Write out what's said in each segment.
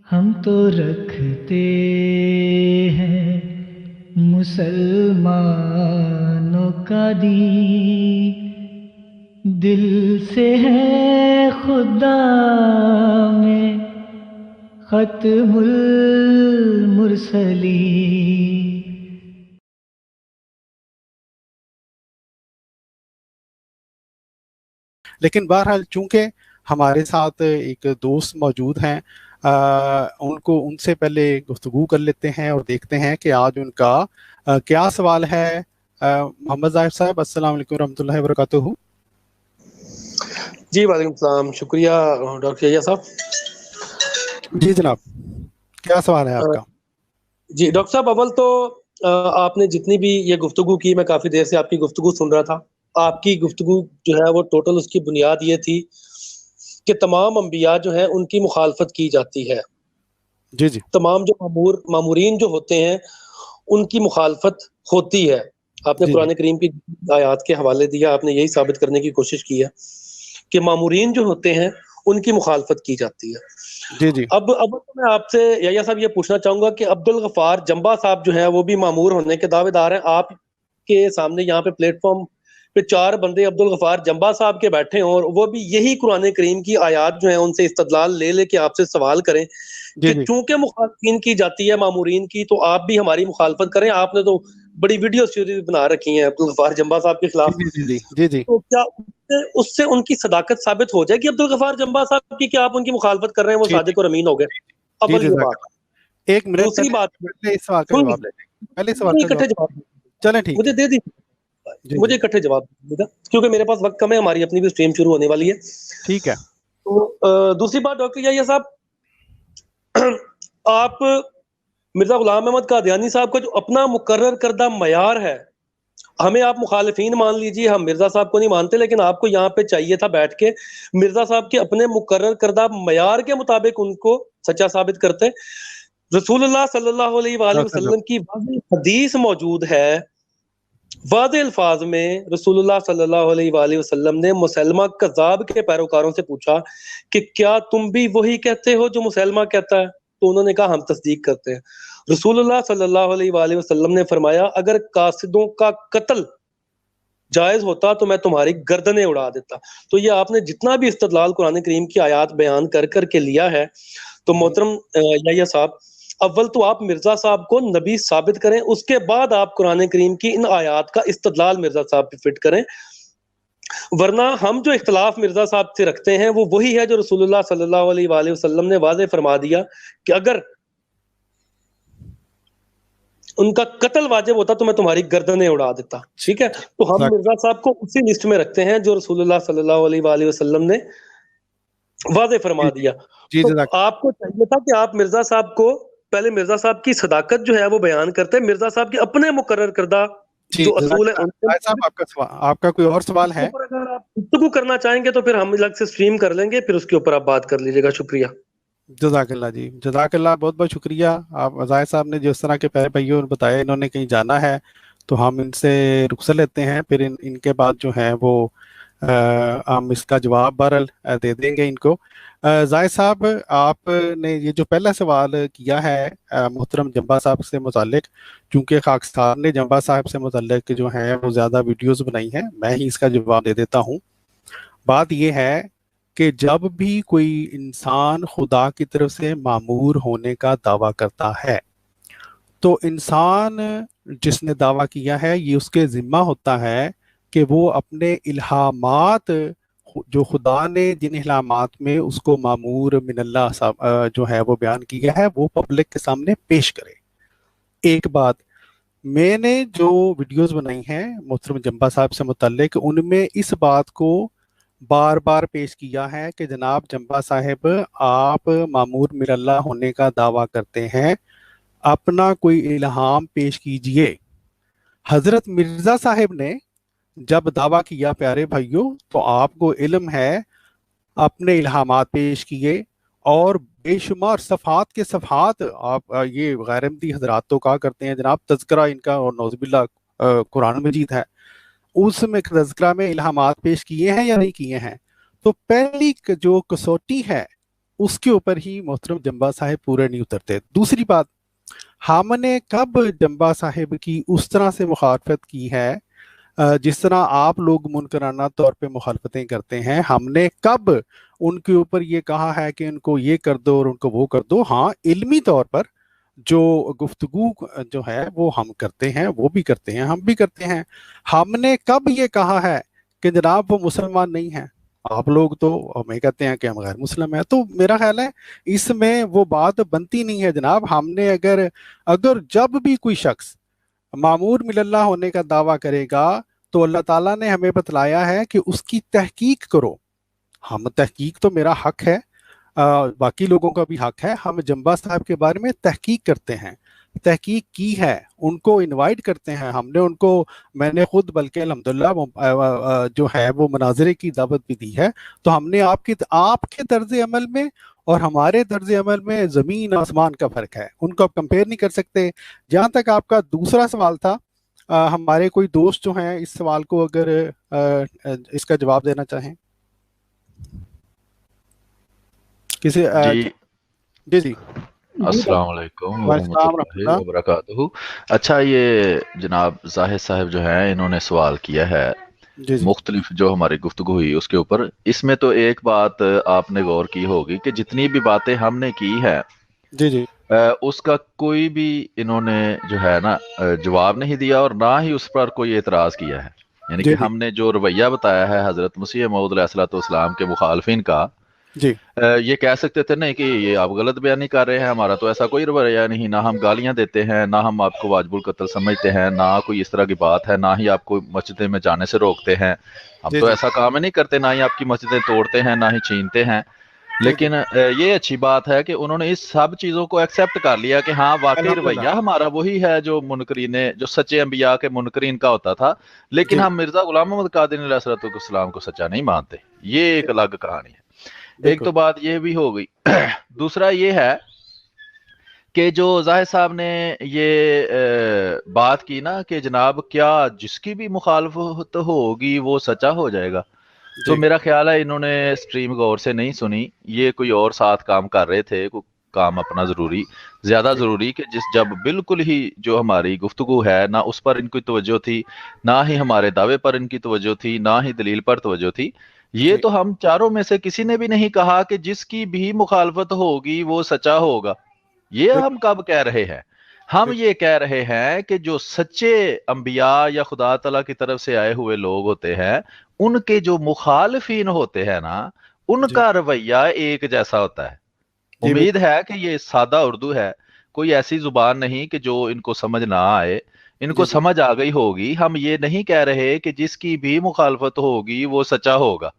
ہم تو رکھتے ہیں مسلمانوں کا دین، دل سے ہے خدا میں ختم المرسلین۔ لیکن بہرحال چونکہ ہمارے ساتھ ایک دوست موجود ہیں، ان سے پہلے گفتگو کر لیتے ہیں اور دیکھتے ہیں کہ آج ان کا کیا سوال ہے۔ محمد ظاہر صاحب، السلام علیکم ورحمۃ اللہ وبرکاتہ۔ جی وعلیکم السلام، شکریہ ڈاکٹر یحییٰ صاحب۔ جی جناب، کیا سوال ہے آپ کا؟ جی ڈاکٹر صاحب، اول تو آپ نے جتنی بھی یہ گفتگو کی، میں کافی دیر سے آپ کی گفتگو سن رہا تھا۔ آپ کی گفتگو جو ہے وہ ٹوٹل اس کی بنیاد یہ تھی کہ تمام انبیاء جو ہیں ان کی مخالفت کی جاتی ہے۔ جی جی، تمام جو مامورین جو ہوتے ہیں ان کی مخالفت ہوتی ہے۔ آپ نے جی قرآن کریم کی آیات کے حوالے دیا، آپ نے یہی ثابت کرنے کی کوشش کی ہے کہ مامورین جو ہوتے ہیں ان کی مخالفت کی جاتی ہے۔ جی جی، اب میں آپ سے یحییٰ صاحب یہ پوچھنا چاہوں گا کہ عبدالغفار جمبا صاحب جو ہیں وہ بھی مامور ہونے کے دعوے دار ہیں۔ آپ کے سامنے یہاں پہ پلیٹ فارم پہ 4 بندے عبدالغفار جمبا صاحب کے بیٹھے ہوں اور وہ بھی یہی قرآن کریم کی آیات جو ہیں ان سے استدلال لے کے آپ سے سوال کریں کہ چونکہ مخالفین کی جاتی ہے مامورین کی، تو آپ بھی ہماری مخالفت کریں۔ آپ نے تو بڑی ویڈیو سیریز بنا رکھی ہیں عبدالغفار جمبا صاحب کے خلاف، تو کیا اس سے ان کی صداقت ثابت ہو جائے گی عبدالغفار جمبا صاحب کی کہ آپ ان کی مخالفت کر رہے ہیں، وہ صادق اور امین ہو گئے؟ اول یہ بات۔ ایک منٹ، دوسری بات، پہلے اس سوال کا جواب لیں، پہلے سوال کا اکٹھے جواب چلیں ٹھیک مجھے دے دیجیے، مجھے اکٹھے جواب دیجیے گا کیونکہ میرے پاس وقت کم ہے، ہماری اپنی بھی اسٹریم شروع ہونے والی ہے۔ ٹھیک ہے۔ تو دوسری بات ڈاکٹر یحییٰ صاحب، آپ مرزا غلام احمد قادیانی صاحب کا جو اپنا مقرر کردہ معیار ہے، ہمیں آپ مخالفین مان لیجیے، ہم مرزا صاحب کو نہیں مانتے، لیکن آپ کو یہاں پہ چاہیے تھا بیٹھ کے مرزا صاحب کے اپنے مقرر کردہ معیار کے مطابق ان کو سچا ثابت کرتے۔ رسول اللہ صلی اللہ علیہ وآلہ وسلم کی واضح حدیث موجود ہے، واضح الفاظ میں رسول اللہ صلی اللہ علیہ وآلہ وسلم نے مسلمہ کذاب کے پیروکاروں سے پوچھا کہ کیا تم بھی وہی کہتے ہو جو مسلمہ کہتا ہے؟ تو انہوں نے کہا ہم تصدیق کرتے ہیں۔ رسول اللہ صلی اللہ علیہ وآلہ وسلم نے فرمایا اگر قاصدوں کا قتل جائز ہوتا تو میں تمہاری گردنیں اڑا دیتا۔ تو یہ آپ نے جتنا بھی استدلال قرآن کریم کی آیات بیان کر کے لیا ہے، تو محترم یحییٰ صاحب، اول تو آپ مرزا صاحب کو نبی ثابت کریں، اس کے بعد آپ قرآن کریم کی ان آیات کا استدلال مرزا صاحب پہ فٹ کریں، ورنہ ہم جو اختلاف مرزا صاحب سے رکھتے ہیں وہ وہی ہے جو رسول اللہ صلی اللہ علیہ وآلہ وسلم نے واضح فرما دیا کہ اگر ان کا قتل واجب ہوتا تو میں تمہاری گردنیں اڑا دیتا۔ ٹھیک ہے، تو ہم مرزا صاحب کو اسی لسٹ میں رکھتے ہیں جو رسول اللہ صلی اللہ علیہ وآلہ وسلم نے واضح فرما دیا۔ تو آپ کو چاہیے تھا کہ آپ مرزا صاحب کو پہلے مرزا صاحب کی صداقت جو ہے وہ بیان کرتے، مرزا صاحب کے اپنے مقرر کردہ جو اصول ہے آپ کا کوئی اور سوال ہے؟ اگر آپ گفتگو کرنا چاہیں گے تو پھر ہم الگ سے سٹریم کر لیں گے، پھر اس کے اوپر آپ بات کر لیجیے گا۔ شکریہ، جزاک اللہ جی، جزاک اللہ، بہت بہت شکریہ۔ آپ ظاہر صاحب نے جس طرح کے پیارے بھائیوں نے بتایا انہوں نے کہیں جانا ہے تو ہم ان سے رخصت لیتے ہیں، پھر ان کے بعد جو ہیں وہ ہم اس کا جواب بہرحال دے دیں گے ان کو۔ ظاہر صاحب، آپ نے یہ جو پہلا سوال کیا ہے محترم جمبا صاحب سے متعلق، چونکہ خاکسار نے جمبا صاحب سے متعلق جو ہیں وہ زیادہ ویڈیوز بنائی ہیں، میں ہی اس کا جواب دے دیتا ہوں۔ بات یہ ہے کہ جب بھی کوئی انسان خدا کی طرف سے مامور ہونے کا دعویٰ کرتا ہے تو انسان جس نے دعویٰ کیا ہے یہ اس کے ذمہ ہوتا ہے کہ وہ اپنے الہامات جو خدا نے جن الہامات میں اس کو مامور من اللہ جو ہے وہ بیان کیا ہے وہ پبلک کے سامنے پیش کرے۔ ایک بات، میں نے جو ویڈیوز بنائی ہیں محترم جمبا صاحب سے متعلق ان میں اس بات کو بار بار پیش کیا ہے کہ جناب جمبا صاحب، آپ مامور من اللہ ہونے کا دعویٰ کرتے ہیں، اپنا کوئی الہام پیش کیجئے۔ حضرت مرزا صاحب نے جب دعویٰ کیا پیارے بھائیوں تو آپ کو علم ہے، اپنے الہامات پیش کیے اور بے شمار صفحات کے صفحات، آپ یہ غیر احمدی حضرات تو کہا کرتے ہیں جناب تذکرہ ان کا اور نعوذ باللہ قرآن مجید ہے، اس میں تذکرہ میں الہامات پیش کیے ہیں یا نہیں کیے ہیں؟ تو پہلی جو کسوٹی ہے اس کے اوپر ہی محترم جمبا صاحب پورے نہیں اترتے. دوسری بات, ہم نے کب جمبا صاحب کی اس طرح سے مخالفت کی ہے جس طرح آپ لوگ منکرانہ طور پہ مخالفتیں کرتے ہیں؟ ہم نے کب ان کے اوپر یہ کہا ہے کہ ان کو یہ کر دو اور ان کو وہ کر دو؟ ہاں, علمی طور پر جو گفتگو جو ہے وہ ہم کرتے ہیں, وہ بھی کرتے ہیں, ہم بھی کرتے ہیں. ہم نے کب یہ کہا ہے کہ جناب وہ مسلمان نہیں ہیں؟ آپ لوگ تو ہمیں کہتے ہیں کہ ہم غیر مسلم ہیں. تو میرا خیال ہے اس میں وہ بات بنتی نہیں ہے جناب. ہم نے اگر جب بھی کوئی شخص معمور من اللہ ہونے کا دعویٰ کرے گا تو اللہ تعالیٰ نے ہمیں بتلایا ہے کہ اس کی تحقیق کرو. ہم تحقیق تو میرا حق ہے, باقی لوگوں کا بھی حق ہے. ہم جمبا صاحب کے بارے میں تحقیق کرتے ہیں, تحقیق کی ہے, ان کو انوائٹ کرتے ہیں. ہم نے ان کو, میں نے خود بلکہ الحمدللہ جو ہے وہ مناظرے کی دعوت بھی دی ہے. تو ہم نے آپ کے طرز عمل میں اور ہمارے طرز عمل میں زمین آسمان کا فرق ہے, ان کو آپ کمپیئر نہیں کر سکتے. جہاں تک آپ کا دوسرا سوال تھا, ہمارے کوئی دوست جو ہیں اس سوال کو اگر اس کا جواب دینا چاہیں کسی جی جی جی السلام علیکم ورحمۃ السلام اللہ اللہ. وبرکاتہ. اچھا, یہ جناب زاہد صاحب جو ہیں انہوں نے سوال کیا ہے جی جی مختلف جو ہماری گفتگو ہوئی اس کے اوپر. اس میں تو ایک بات آپ نے غور کی ہوگی کہ جتنی بھی باتیں ہم نے کی ہے جی جی اس کا کوئی بھی انہوں نے جو ہے نا جواب نہیں دیا اور نہ ہی اس پر کوئی اعتراض کیا ہے. یعنی جی کہ جی ہم نے جو رویہ بتایا ہے حضرت مسیح موعود علیہ الصلوۃ والسلام کے مخالفین کا, جی یہ کہہ سکتے تھے نہیں کہ یہ آپ غلط بیانی کر رہے ہیں, ہمارا تو ایسا کوئی رویہ نہیں, نہ ہم گالیاں دیتے ہیں, نہ ہم آپ کو واجب القتل سمجھتے ہیں, نہ کوئی اس طرح کی بات ہے, نہ ہی آپ کو مسجدیں میں جانے سے روکتے ہیں, ہم جی تو جی ایسا کام ہی نہیں کرتے, نہ ہی آپ کی مسجدیں توڑتے ہیں, نہ ہی چھینتے ہیں. جی جی لیکن یہ اچھی بات ہے کہ انہوں نے اس سب چیزوں کو ایکسیپٹ کر لیا کہ ہاں واقعی الحمدللہ. رویہ ہمارا وہی ہے جو منکرین, جو سچے انبیاء کے منکرین کا ہوتا تھا. لیکن جی ہم مرزا غلام محمد قادری علیہ الصلوۃ والسلام کو سچا نہیں مانتے. یہ ایک الگ کہانی ہے. ایک بالکل تو بات یہ بھی ہو گئی. دوسرا یہ ہے کہ جو زاہد صاحب نے یہ بات کی نا کہ جناب کیا جس کی بھی مخالفت ہوگی وہ سچا ہو جائے گا, تو جی میرا خیال ہے انہوں نے اسٹریم غور سے نہیں سنی. یہ کوئی اور ساتھ کام کر رہے تھے, کوئی کام اپنا ضروری, زیادہ جی ضروری, کہ جب بالکل ہی جو ہماری گفتگو ہے نہ اس پر ان کی توجہ تھی, نہ ہی ہمارے دعوے پر ان کی توجہ تھی, نہ ہی دلیل پر توجہ تھی. یہ جی تو ہم چاروں میں سے کسی نے بھی نہیں کہا کہ جس کی بھی مخالفت ہوگی وہ سچا ہوگا. یہ ہم کب کہہ رہے ہیں؟ ہم بالکل یہ کہہ رہے ہیں کہ جو سچے انبیاء یا خدا تعالیٰ کی طرف سے آئے ہوئے لوگ ہوتے ہیں, ان کے جو مخالفین ہوتے ہیں نا, ان جی کا رویہ ایک جیسا ہوتا ہے. جی امید بالکل ہے کہ یہ سادہ اردو ہے, کوئی ایسی زبان نہیں کہ جو ان کو سمجھ نہ آئے, ان جی کو جی سمجھ آ گئی ہوگی. ہم یہ نہیں کہہ رہے کہ جس کی بھی مخالفت ہوگی وہ سچا ہوگا.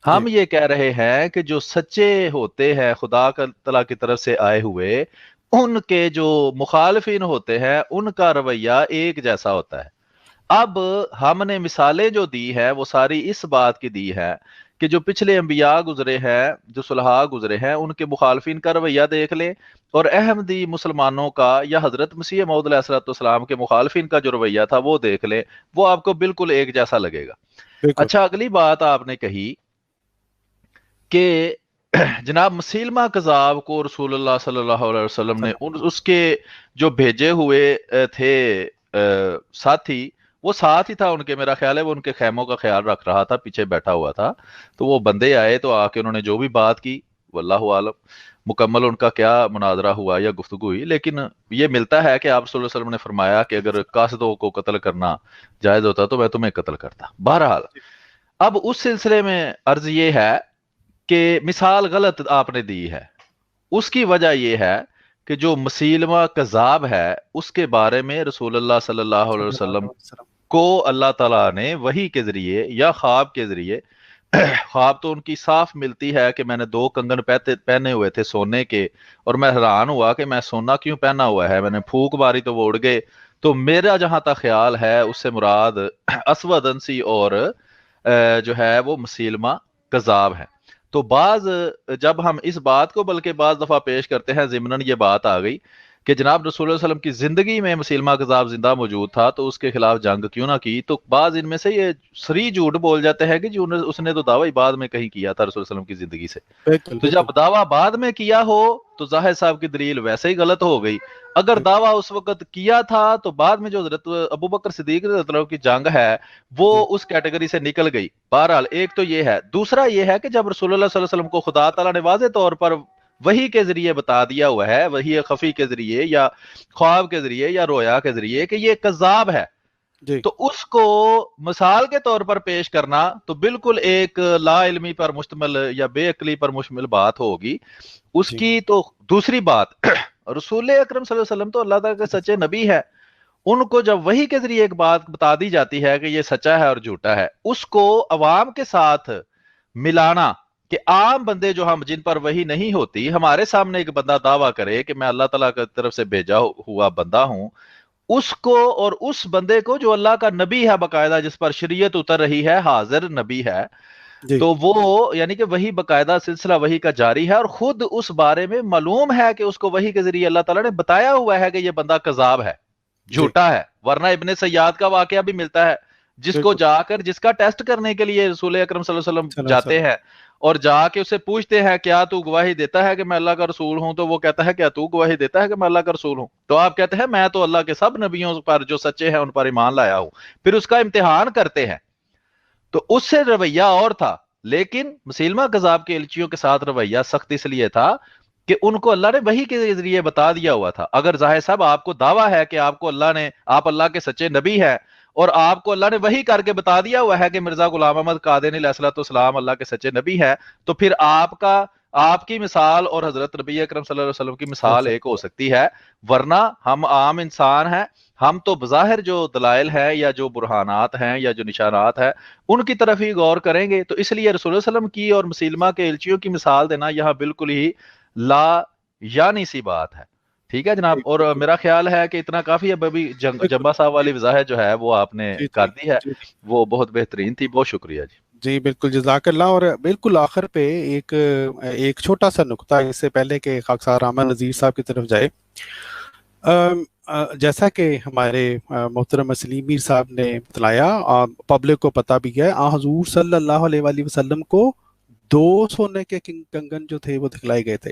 جی ہم یہ کہہ رہے ہیں کہ جو سچے ہوتے ہیں خدا تعالیٰ کی طرف سے آئے ہوئے, ان کے جو مخالفین ہوتے ہیں ان کا رویہ ایک جیسا ہوتا ہے. اب ہم نے مثالیں جو دی ہے وہ ساری اس بات کی دی ہے کہ جو پچھلے انبیاء گزرے ہیں, جو صلحاء گزرے ہیں, ان کے مخالفین کا رویہ دیکھ لیں, اور احمدی مسلمانوں کا یا حضرت مسیح موعود علیہ الصلوۃ والسلام کے مخالفین کا جو رویہ تھا وہ دیکھ لیں, وہ آپ کو بالکل ایک جیسا لگے گا. بالکل اچھا, اگلی بات آپ نے کہی کہ جناب مسیلمہ کذاب کو رسول اللہ صلی اللہ علیہ وسلم نے اس کے جو بھیجے ہوئے تھے ساتھی, وہ ساتھ ہی تھا ان کے, میرا خیال ہے وہ ان کے خیموں کا خیال رکھ رہا تھا, پیچھے بیٹھا ہوا تھا. تو وہ بندے آئے تو آ کے انہوں نے جو بھی بات کی, واللہ عالم مکمل ان کا کیا مناظرہ ہوا یا گفتگو ہوئی, لیکن یہ ملتا ہے کہ آپ صلی اللہ علیہ وسلم نے فرمایا کہ اگر قاصدوں کو قتل کرنا جائز ہوتا تو میں تمہیں قتل کرتا. بہرحال اب اس سلسلے میں عرض یہ ہے کہ مثال غلط آپ نے دی ہے. اس کی وجہ یہ ہے کہ جو مسیلمہ کذاب ہے اس کے بارے میں رسول اللہ صلی اللہ علیہ صلی اللہ وسلم علیہ وسلم. کو اللہ تعالیٰ نے وحی کے ذریعے یا خواب کے ذریعے, خواب تو ان کی صاف ملتی ہے کہ میں نے 2 کنگن پہنے ہوئے تھے سونے کے, اور میں حیران ہوا کہ میں سونا کیوں پہنا ہوا ہے, میں نے پھونک ماری تو وہ اڑ گئے. تو میرا جہاں تک خیال ہے اس سے مراد اسود انسی اور جو ہے وہ مسیلمہ کذاب ہے. تو بعض جب ہم اس بات کو بلکہ بعض دفعہ پیش کرتے ہیں ضمناً یہ بات آ گئی کہ جناب رسول اللہ صلی اللہ علیہ وسلم کی زندگی میں مسیلمہ کذاب زندہ موجود تھا تو اس کے خلاف جنگ کیوں نہ کی؟ تو بعض ان میں سے یہ سری جھوٹ بول جاتے ہیں کہ جی اس نے تو دعویٰ بعد میں کہیں کیا تھا رسول اللہ علیہ وسلم کی زندگی سے. تو جب دعویٰ بعد میں کیا ہو تو ظاہر صاحب کی دلیل ویسے ہی غلط ہو گئی. اگر دعویٰ اس وقت کیا تھا تو بعد میں جو حضرت ابو بکر صدیق رضی اللہ عنہ کی جنگ ہے وہ اس کیٹیگری سے نکل گئی. بہرحال ایک تو یہ ہے. دوسرا یہ ہے کہ جب رسول اللہ صلی اللہ علیہ وسلم کو خدا تعالیٰ نے واضح طور پر وحی کے ذریعے بتا دیا ہوا ہے, وحی خفی کے ذریعے یا خواب کے ذریعے یا رویا کے ذریعے کہ یہ کذاب ہے, تو اس کو مثال کے طور پر پیش کرنا تو بالکل ایک لا علمی پر مشتمل یا بے عقلی پر مشتمل بات ہوگی اس کی. تو دوسری بات, رسول اکرم صلی اللہ علیہ وسلم تو اللہ تعالیٰ کے سچے نبی ہے, ان کو جب وحی کے ذریعے ایک بات بتا دی جاتی ہے کہ یہ سچا ہے اور جھوٹا ہے, اس کو عوام کے ساتھ ملانا کہ عام بندے جو ہم جن پر وحی نہیں ہوتی, ہمارے سامنے ایک بندہ دعویٰ کرے کہ میں اللہ تعالیٰ کی طرف سے بھیجا ہوا بندہ ہوں, اس کو اور اس بندے کو جو اللہ کا نبی ہے باقاعدہ, جس پر شریعت اتر رہی ہے, حاضر نبی ہے, تو وہ یعنی کہ وہی باقاعدہ سلسلہ وحی کا جاری ہے اور خود اس بارے میں معلوم ہے کہ اس کو وحی کے ذریعے اللہ تعالیٰ نے بتایا ہوا ہے کہ یہ بندہ کذاب ہے, جھوٹا ہے. ورنہ ابن سیاد کا واقعہ بھی ملتا ہے جس کو جا کر جس کا ٹیسٹ کرنے کے لیے رسول اکرم صلی اللہ علیہ وسلم جاتے ہیں اور جا کے اسے پوچھتے ہیں کیا تو گواہی دیتا ہے کہ میں اللہ کا رسول ہوں, تو وہ کہتا ہے کیا تو گواہی دیتا ہے کہ میں اللہ کا رسول ہوں؟ تو آپ کہتے ہیں میں تو اللہ کے سب نبیوں پر جو سچے ہیں ان پر ایمان لایا ہوں. پھر اس کا امتحان کرتے ہیں. تو اس سے رویہ اور تھا, لیکن مسیلمہ کذاب کے الچیوں کے ساتھ رویہ سخت اس لیے تھا کہ ان کو اللہ نے وحی کے ذریعے بتا دیا ہوا تھا. اگر ظاہر صاحب آپ کو دعویٰ ہے کہ آپ اللہ کے سچے نبی ہیں اور آپ کو اللہ نے وحی کر کے بتا دیا ہوا ہے کہ مرزا غلام احمد قادیانی علیہ الصلوۃ والسلام اللہ کے سچے نبی ہے, تو پھر آپ کی مثال اور حضرت نبی اکرم صلی اللہ علیہ وسلم کی مثال ایک ہو سکتی ہے. ورنہ ہم عام انسان ہیں, ہم تو بظاہر جو دلائل ہیں یا جو برہانات ہیں یا جو نشانات ہیں ان کی طرف ہی غور کریں گے. تو اس لیے رسول اللہ صلی اللہ علیہ وسلم کی اور مسیلمہ کے الچیوں کی مثال دینا یہاں بالکل ہی لا یعنی سی بات ہے. ٹھیک ہے جناب, اور میرا خیال ہے کہ اتنا کافی ہے. ابھی جمبا صاحب والی وضاحت جو ہے وہ آپ نے کر دی ہے, وہ بہت بہترین تھی. بہت شکریہ جی بالکل, جزاک اللہ. اور بالکل آخر پہ ایک چھوٹا سا نقطہ اس سے پہلے کہ خاکسار احمد نذیر صاحب کی طرف جائے. جیسا کہ ہمارے محترم سلیم میر صاحب نے بتلایا, پبلک کو پتہ بھی ہے, حضور صلی اللہ علیہ وآلہ وسلم کو 2 سونے کے کنگن جو تھے وہ دکھلائے گئے تھے.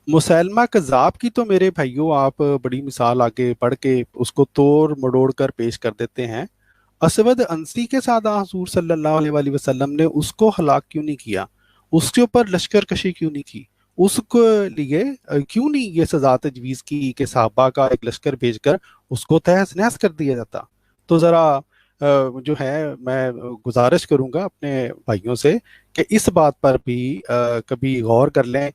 مسیلمہ کذاب کی تو میرے بھائیوں آپ بڑی مثال آگے پڑھ کے اس کو توڑ مڑوڑ کر پیش کر دیتے ہیں. اسود انسی کے ساتھ حضور صلی اللہ علیہ وآلہ وسلم نے اس کو ہلاک کیوں نہیں کیا, اس کے اوپر لشکر کشی کیوں نہیں کی, اس کے لیے کیوں نہیں یہ سزا تجویز کی کہ صحابہ کا ایک لشکر بھیج کر اس کو تہس نہس کر دیا جاتا. تو ذرا جو ہے میں گزارش کروں گا اپنے بھائیوں سے کہ اس بات پر بھی کبھی غور کر لیں.